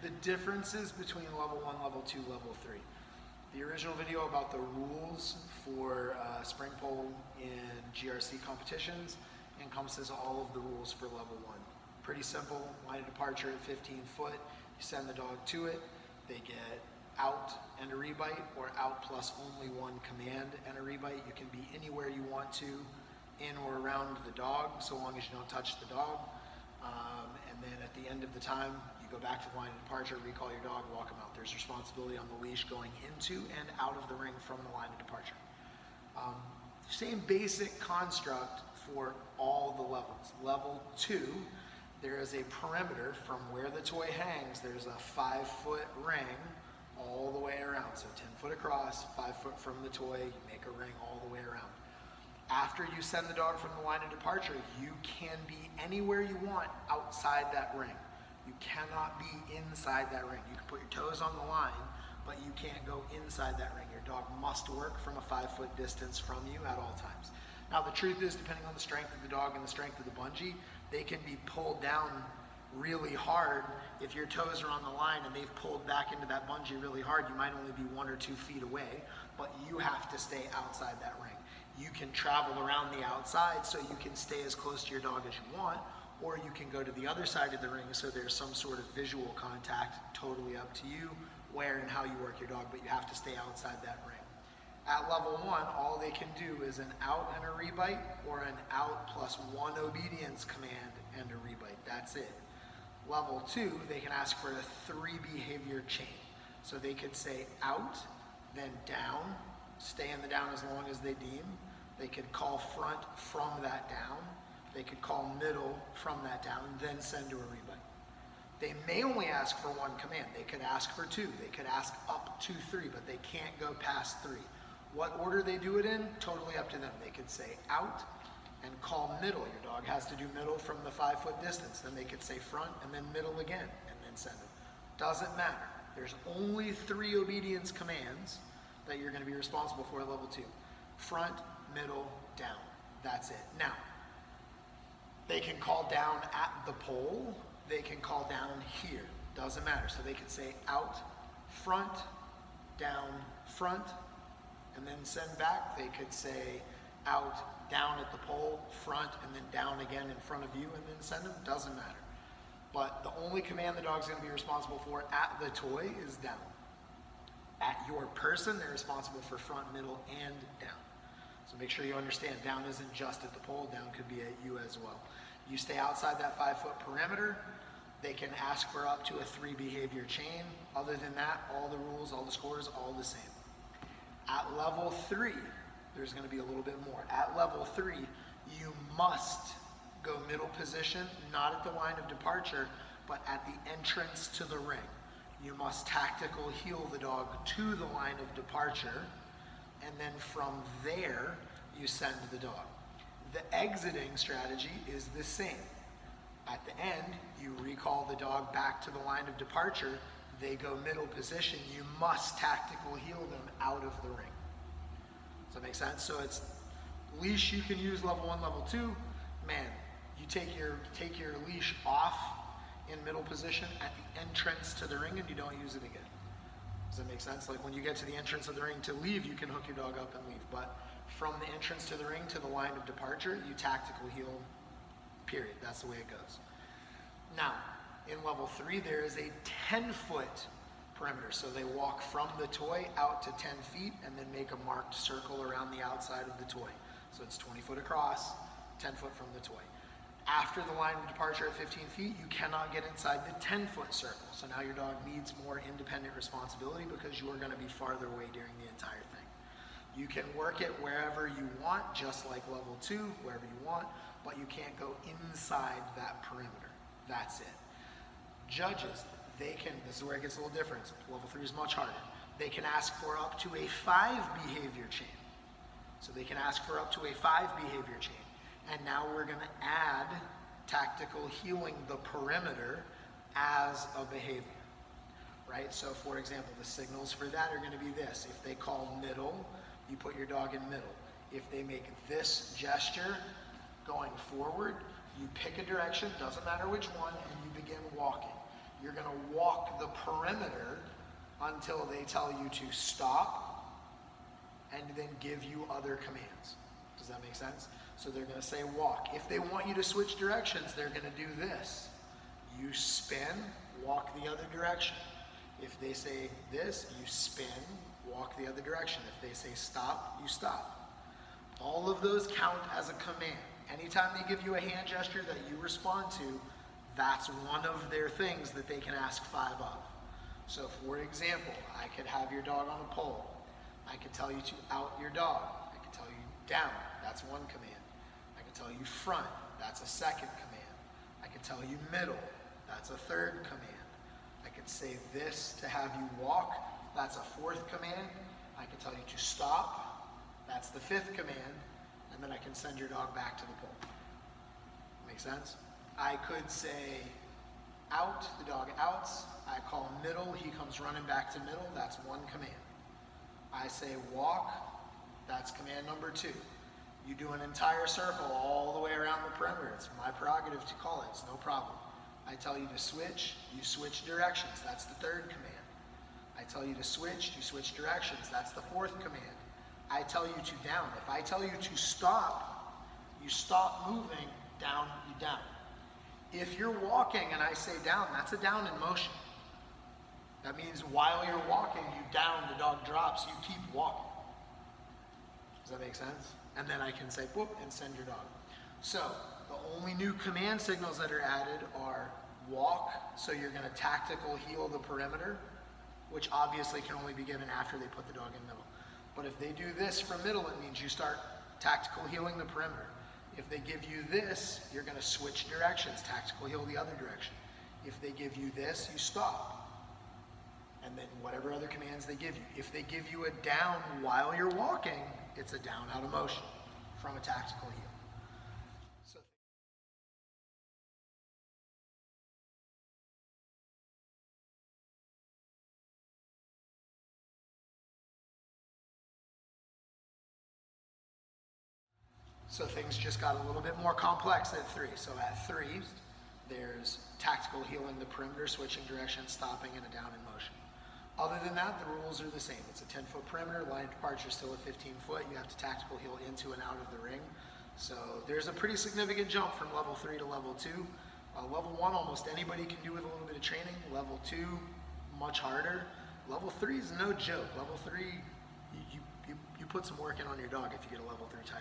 The differences between level 1, level 2, level 3. The original video about the rules for spring pole in GRC competitions encompasses all of the rules for level 1. Pretty simple, line of departure at 15 foot, you send the dog to it, they get out and a rebite, or out plus only one command and a rebite. You can be anywhere you want to, in or around the dog, so long as you don't touch the dog. And then at the end of the time, you go back to the line of departure, recall your dog, walk them out. There's responsibility on the leash going into and out of the ring from the line of departure. Same basic construct for all the levels. Level 2, there is a perimeter from where the toy hangs. There's a 5-foot ring all the way around. So 10 foot across, 5 foot from the toy, you make a ring all the way around. After you send the dog from the line of departure, you can be anywhere you want outside that ring. You cannot be inside that ring. You can put your toes on the line, but you can't go inside that ring. Your dog must work from a 5-foot distance from you at all times. Now the truth is, depending on the strength of the dog and the strength of the bungee, they can be pulled down really hard. If your toes are on the line and they've pulled back into that bungee really hard, you might only be 1 or 2 feet away, but you have to stay outside that ring. You can travel around the outside so you can stay as close to your dog as you want, or you can go to the other side of the ring so there's some sort of visual contact. Totally up to you where and how you work your dog, but you have to stay outside that ring. At level 1, all they can do is an out and a rebite, or an out plus 1 obedience command and a rebite. That's it. Level 2, they can ask for a 3 behavior chain. So they could say out, then down, stay in the down as long as they deem. They could call front from that down. They could call middle from that down, then send to a rebite. They may only ask for 1 command. They could ask for 2. They could ask up to 3, but they can't go past 3. What order they do it in, totally up to them. They could say out and call middle. Your dog has to do middle from the 5-foot distance. Then they could say front and then middle again and then send them. Doesn't matter. There's only 3 obedience commands that you're going to be responsible for at level 2. Front, middle, down. That's it. Now, they can call down at the pole. They can call down here. Doesn't matter. So they could say out, front, down, front, and then send back. They could say out, down at the pole, front, and then down again in front of you, and then send them. Doesn't matter. But the only command the dog's going to be responsible for at the toy is down. At your person, they're responsible for front, middle, and down. So make sure you understand, down isn't just at the pole, down could be at you as well. You stay outside that 5-foot perimeter. They can ask for up to a 3 behavior chain. Other than that, all the rules, all the scores, all the same. At level 3, there's going to be a little bit more. At level 3, you must go middle position, not at the line of departure, but at the entrance to the ring. You must tactical heel the dog to the line of departure, and then from there, you send the dog. The exiting strategy is the same. At the end, you recall the dog back to the line of departure. They go middle position. You must tactical heel them out of the ring. Does that make sense? So it's leash you can use level 1, level 2. Man, you take your leash off in middle position at the entrance to the ring and you don't use it again. Does that make sense? Like when you get to the entrance of the ring to leave, you can hook your dog up and leave. But from the entrance to the ring to the line of departure, you tactical heel, period. That's the way it goes. Now, in level 3, there is a 10-foot perimeter. So they walk from the toy out to 10 feet and then make a marked circle around the outside of the toy. So it's 20 foot across, 10 foot from the toy. After the line of departure at 15 feet, you cannot get inside the 10-foot circle. So now your dog needs more independent responsibility because you are going to be farther away during the entire thing. You can work it wherever you want, just like level 2, wherever you want, but you can't go inside that perimeter. That's it. Judges, they can, this is where it gets a little different. Level 3 is much harder. They can ask for up to a 5 behavior chain. So they can ask for up to a 5 behavior chain. And now we're going to add tactical healing the perimeter as a behavior, right? So for example, the signals for that are going to be this. If they call middle, you put your dog in middle. If they make this gesture going forward, you pick a direction, doesn't matter which one, and you begin walking. You're going to walk the perimeter until they tell you to stop and then give you other commands. Does that make sense? So they're going to say walk. If they want you to switch directions, they're going to do this. You spin, walk the other direction. If they say this, you spin, walk the other direction. If they say stop, you stop. All of those count as a command. Anytime they give you a hand gesture that you respond to, that's one of their things that they can ask 5 of. So for example, I could have your dog on a pole. I could tell you to out your dog. I could tell you down, that's one command. I could tell you front, that's a second command. I could tell you middle, that's a third command. I could say this to have you walk, that's a 4th command. I could tell you to stop, that's the 5th command, and then I can send your dog back to the pole. Make sense? I could say out, the dog outs. I call him middle, he comes running back to middle, that's 1 command. I say walk, that's command number 2. You do an entire circle all the way around the perimeter. It's my prerogative to call it, it's no problem. I tell you to switch, you switch directions, that's the 3rd command. I tell you to switch, you switch directions, that's the 4th command. I tell you to down. If I tell you to stop, you stop moving, down, you down. If you're walking and I say down, that's a down in motion. That means while you're walking, you down, the dog drops, you keep walking. Does that make sense? And then I can say whoop and send your dog. So the only new command signals that are added are walk, so you're going to tactical heel the perimeter, which obviously can only be given after they put the dog in middle. But if they do this for middle, it means you start tactical heeling the perimeter. If they give you this, you're going to switch directions, tactical heel the other direction. If they give you this, you stop. And then whatever other commands they give you. If they give you a down while you're walking, it's a down out of motion from a tactical heel. So So things just got a little bit more complex at 3. So at 3, there's tactical heeling the perimeter, switching direction, stopping, and a down in motion. Other than that, the rules are the same. It's a 10-foot perimeter, line of departure still at 15 foot. You have to tactical heel into and out of the ring. So there's a pretty significant jump from level 3 to level 2. Level 1, almost anybody can do with a little bit of training. Level 2, much harder. Level 3 is no joke. Level 3, you put some work in on your dog if you get a level 3 tiger.